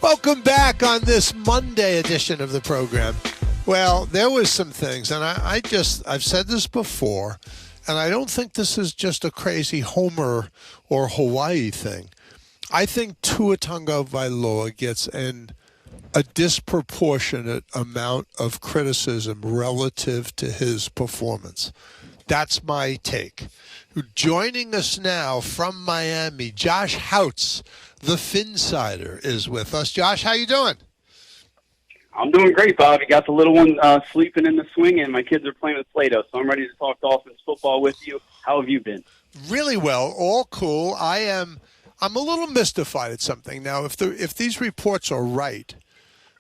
Welcome back on this Monday edition of the program. Well, there was some things, and I've said this before, and I don't think this is just a crazy Homer or Hawaii thing. I think Tua Tagovailoa gets a disproportionate amount of criticism relative to his performance. That's my take. Joining us now from Miami, Josh Houtz, the Finsider, is with us. Josh, how you doing? I'm doing great, Bob. You got the little one sleeping in the swing, and my kids are playing with Play-Doh, so I'm ready to talk Dolphins football with you. How have you been? Really well, all cool. I'm a little mystified at something. Now, if these reports are right,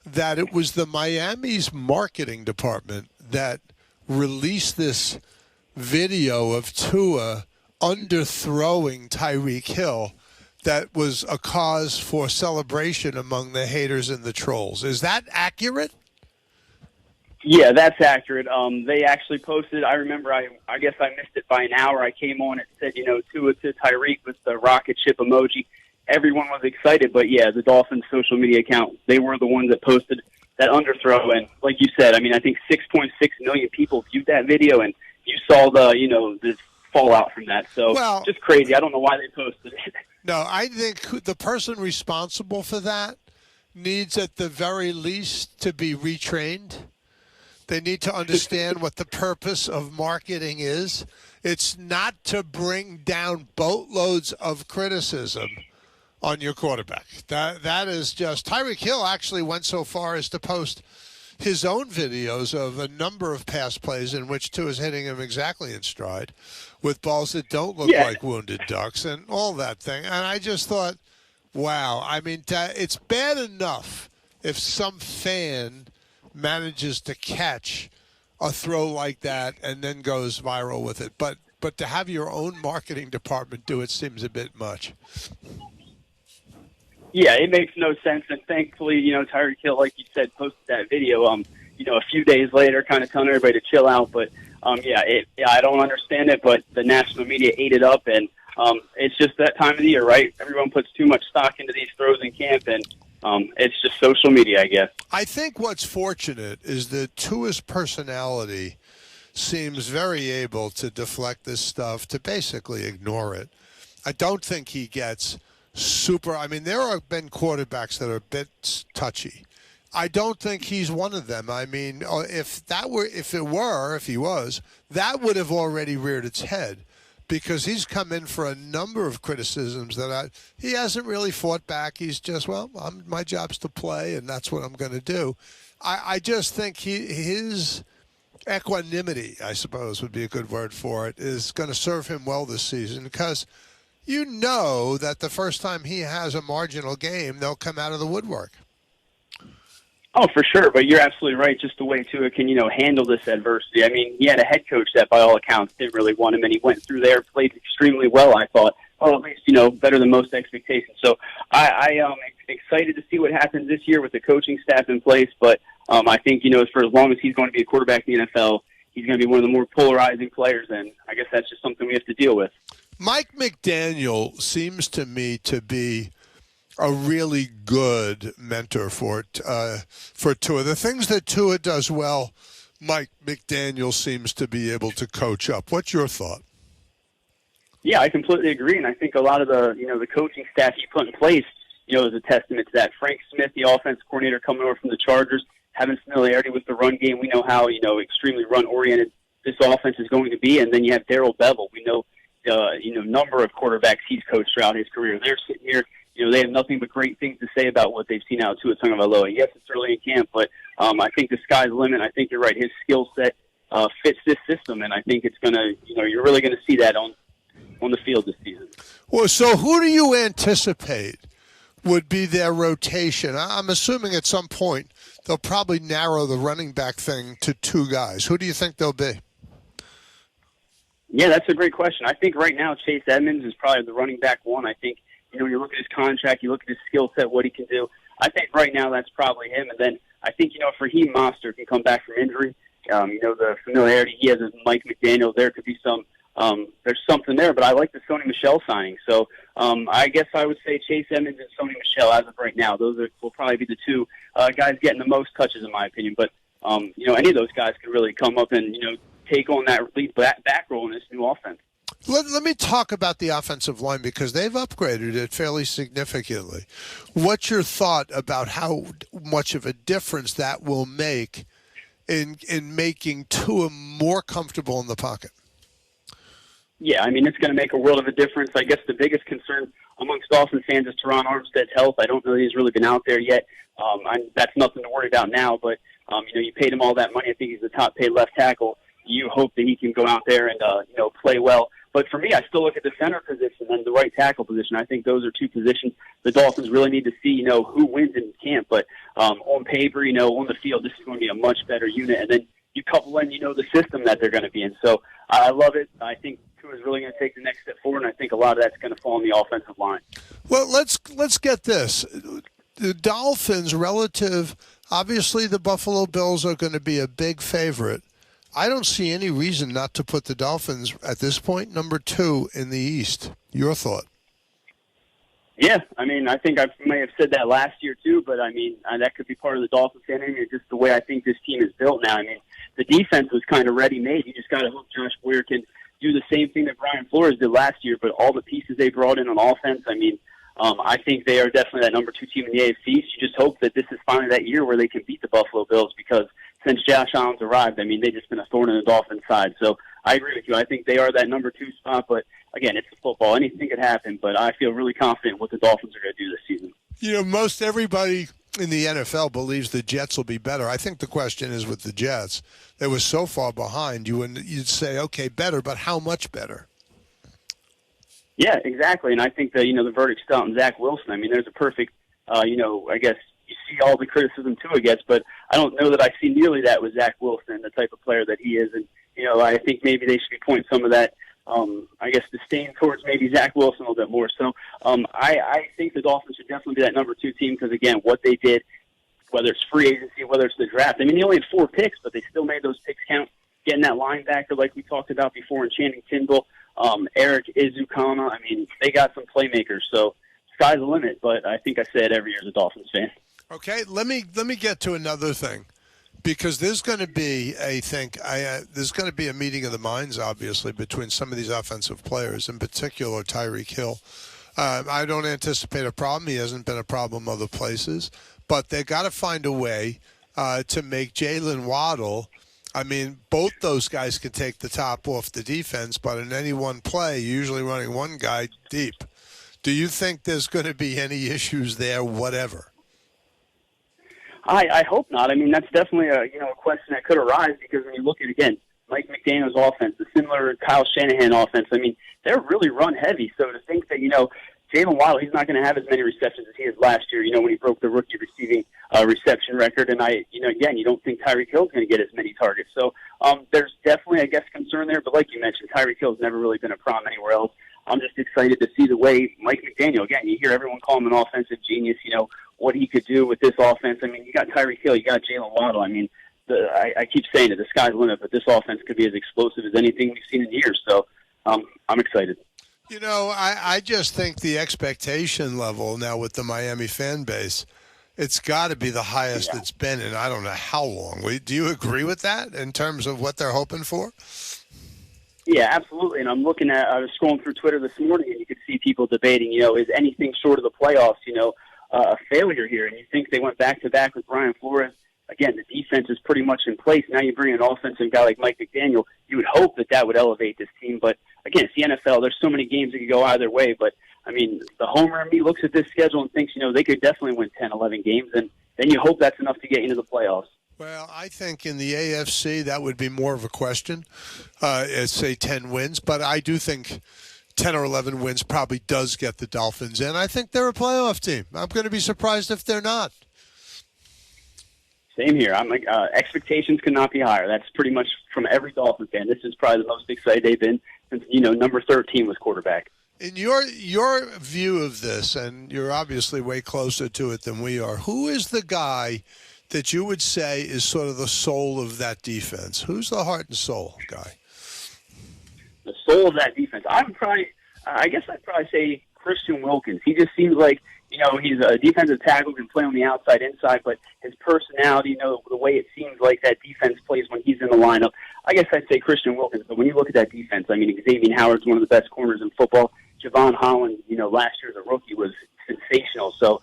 that it was the Miami's marketing department that released this video of Tua underthrowing Tyreek Hill, that was a cause for celebration among the haters and the trolls. Is that accurate? Yeah, that's accurate. They actually posted, I remember, I guess I missed it by an hour. I came on, it said, Tua to Tyreek with the rocket ship emoji. Everyone was excited, but yeah, the Dolphins social media account, they were the ones that posted that underthrow. And like you said, I think 6.6 million people viewed that video, and you saw the fallout from that. So just crazy. I don't know why they posted it. No, I think the person responsible for that needs at the very least to be retrained. They need to understand what the purpose of marketing is. It's not to bring down boatloads of criticism on your quarterback. That is just... Tyreek Hill actually went so far as to post his own videos of a number of pass plays in which Tua is hitting him exactly in stride with balls that don't look like wounded ducks and all that thing. And I just thought, wow, it's bad enough if some fan manages to catch a throw like that and then goes viral with it. But to have your own marketing department do it seems a bit much. Yeah, it makes no sense. And thankfully, Tyreek Hill, like you said, posted that video, a few days later, kind of telling everybody to chill out. But, I don't understand it, but the national media ate it up. And it's just that time of the year, right? Everyone puts too much stock into these throws in camp, and it's just social media, I guess. I think what's fortunate is that Tua's personality seems very able to deflect this stuff, to basically ignore it. I don't think he gets... there have been quarterbacks that are a bit touchy. I don't think he's one of them. If he was, that would have already reared its head, because he's come in for a number of criticisms that he hasn't really fought back. He's just, my job's to play, and that's what I'm going to do. I just think his equanimity, I suppose would be a good word for it, is going to serve him well this season, because you know that the first time he has a marginal game, they'll come out of the woodwork. Oh, for sure. But you're absolutely right. Just the way Tua can, handle this adversity. He had a head coach that, by all accounts, didn't really want him, and he went through there, played extremely well, I thought. Well, at least, better than most expectations. So I am excited to see what happens this year with the coaching staff in place. But I think, for as long as he's going to be a quarterback in the NFL, he's going to be one of the more polarizing players, and I guess that's just something we have to deal with. Mike McDaniel seems to me to be a really good mentor for Tua. The things that Tua does well, Mike McDaniel seems to be able to coach up. What's your thought? Yeah, I completely agree, and I think a lot of the coaching staff he put in place, is a testament to that. Frank Smith, the offense coordinator coming over from the Chargers, having familiarity with the run game. We know how extremely run-oriented this offense is going to be, and then you have Darrell Bevel. We know number of quarterbacks he's coached throughout his career. They're sitting here, they have nothing but great things to say about what they've seen out of Tua Tagovailoa. Yes, it's early in camp, but I think the sky's the limit. I think you're right. His skill set fits this system, and I think it's going to, you're really going to see that on the field this season. Well, so who do you anticipate would be their rotation? I'm assuming at some point they'll probably narrow the running back thing to two guys. Who do you think they'll be? Yeah, that's a great question. I think right now Chase Edmonds is probably the running back one. I think, you look at his contract, you look at his skill set, what he can do. I think right now that's probably him. And then I think, if Raheem Mostert can come back from injury, the familiarity he has with Mike McDaniel, there could be there's something there, but I like the Sony Michel signing. So I guess I would say Chase Edmonds and Sony Michel as of right now. Those will probably be the two guys getting the most touches, in my opinion. But, any of those guys could really come up and, take on that lead back role in this new offense. Let me talk about the offensive line because they've upgraded it fairly significantly. What's your thought about how much of a difference that will make in making Tua more comfortable in the pocket? Yeah, I mean, it's going to make a world of a difference. I guess the biggest concern amongst Dolphins fans is Teron Armstead's health. I don't know that he's really been out there yet. That's nothing to worry about now, but, you paid him all that money. I think he's the top paid left tackle. You hope that he can go out there and, play well. But for me, I still look at the center position and the right tackle position. I think those are two positions the Dolphins really need to see, who wins in camp. But on paper, on the field, this is going to be a much better unit. And then you couple in, the system that they're going to be in. So I love it. I think Tua is really going to take the next step forward, and I think a lot of that's going to fall on the offensive line. Well, let's get this. The Dolphins, obviously the Buffalo Bills are going to be a big favorite. I don't see any reason not to put the Dolphins at this point number 2 in the East. Your thought? Yeah, I mean, I think I may have said that last year too, but I mean, that could be part of the Dolphins fan. I mean, just the way I think this team is built now. I mean, the defense was kind of ready-made. You just got to hope Josh Boyer can do the same thing that Brian Flores did last year, but all the pieces they brought in on offense, I mean, I think they are definitely that number 2 team in the AFC. So you just hope that this is finally that year where they can beat the Buffalo Bills because since Josh Allen's arrived, I mean, they've just been a thorn in the Dolphins' side. So I agree with you. I think they are that number 2 spot, but again, it's football. Anything could happen, but I feel really confident what the Dolphins are going to do this season. Most everybody in the NFL believes the Jets will be better. I think the question is with the Jets. They were so far behind, you'd say, okay, better, but how much better? Yeah, exactly. And I think that, the verdict's out on Zach Wilson. I mean, there's a perfect, I guess you see all the criticism Tua gets, but I don't know that I see nearly that with Zach Wilson, the type of player that he is. And, I think maybe they should be pointing some of that, disdain towards maybe Zach Wilson a little bit more. So I think the Dolphins should definitely be that number 2 team because, again, what they did, whether it's free agency, whether it's the draft. I mean, they only had 4 picks, but they still made those picks count. Getting that linebacker like we talked about before in Channing Tindall, Eric Izukana. I mean, they got some playmakers, so sky's the limit. But I think I say it every year as a Dolphins fan. Okay, let me get to another thing, because there's going to be, there's going to be a meeting of the minds, obviously, between some of these offensive players, in particular Tyreek Hill. I don't anticipate a problem. He hasn't been a problem other places, but they got to find a way to make Jaylen Waddle. I mean, both those guys can take the top off the defense, but in any one play, usually running one guy deep. Do you think there's going to be any issues there, whatever? I hope not. I mean, that's definitely a question that could arise because when you look at, again, Mike McDaniel's offense, the similar Kyle Shanahan offense, I mean, they're really run heavy. So to think that, Jaylen Waddle, he's not going to have as many receptions as he had last year, when he broke the rookie receiving reception record. And again, you don't think Tyreek Hill's going to get as many targets. So there's definitely, I guess, concern there. But like you mentioned, Tyreek Hill's never really been a problem anywhere else. I'm just excited to see the way Mike McDaniel, again, you hear everyone call him an offensive genius, what he could do with this offense. I mean, you got Tyreek Hill, you got Jaylen Waddle. I mean, I keep saying it, the sky's the limit, but this offense could be as explosive as anything we've seen in years. So I'm excited. I just think the expectation level now with the Miami fan base, it's got to be the highest it's been in I don't know how long. Do you agree with that in terms of what they're hoping for? Yeah, absolutely. And I was scrolling through Twitter this morning, and you could see people debating, is anything short of the playoffs, a failure here? And you think they went back-to-back with Brian Flores. Again, the defense is pretty much in place. Now you bring an offensive guy like Mike McDaniel. You would hope that would elevate this team. But, again, it's the NFL. There's so many games that could go either way. But, I mean, the homer in me looks at this schedule and thinks, they could definitely win 10, 11 games. And then you hope that's enough to get into the playoffs. Well, I think in the AFC that would be more of a question, say 10 wins. But I do think 10 or 11 wins probably does get the Dolphins in. I think they're a playoff team. I'm going to be surprised if they're not. Same here. I'm like, expectations cannot be higher. That's pretty much from every Dolphins fan. This is probably the most excited they've been since, number 13 was quarterback. In your view of this, and you're obviously way closer to it than we are, who is the guy that you would say is sort of the soul of that defense? Who's the heart and soul guy? the soul of that defense. I guess I'd probably say Christian Wilkins. He just seems like, he's a defensive tackle, can play on the outside, inside, but his personality, the way it seems like that defense plays when he's in the lineup, I guess I'd say Christian Wilkins. But when you look at that defense, Xavier Howard's one of the best corners in football. Javon Holland, last year as a rookie was sensational. So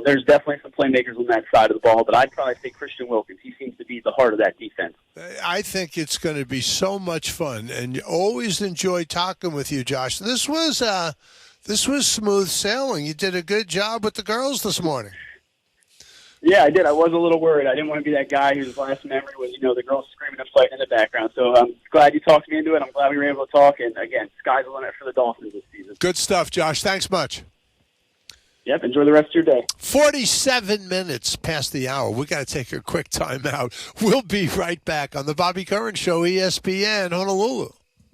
there's definitely some playmakers on that side of the ball, but I'd probably say Christian Wilkins. He seems to be the heart of that defense. I think it's going to be so much fun, and always enjoy talking with you, Josh. This was smooth sailing. You did a good job with the girls this morning. Yeah, I did. I was a little worried. I didn't want to be that guy whose last memory was, the girls screaming and fighting in the background. So I'm glad you talked me into it. I'm glad we were able to talk. And, again, sky's the limit for the Dolphins this season. Good stuff, Josh. Thanks much. Yep, enjoy the rest of your day. 47 minutes past the hour. We got to take a quick time out. We'll be right back on the Bobby Curran Show, ESPN Honolulu.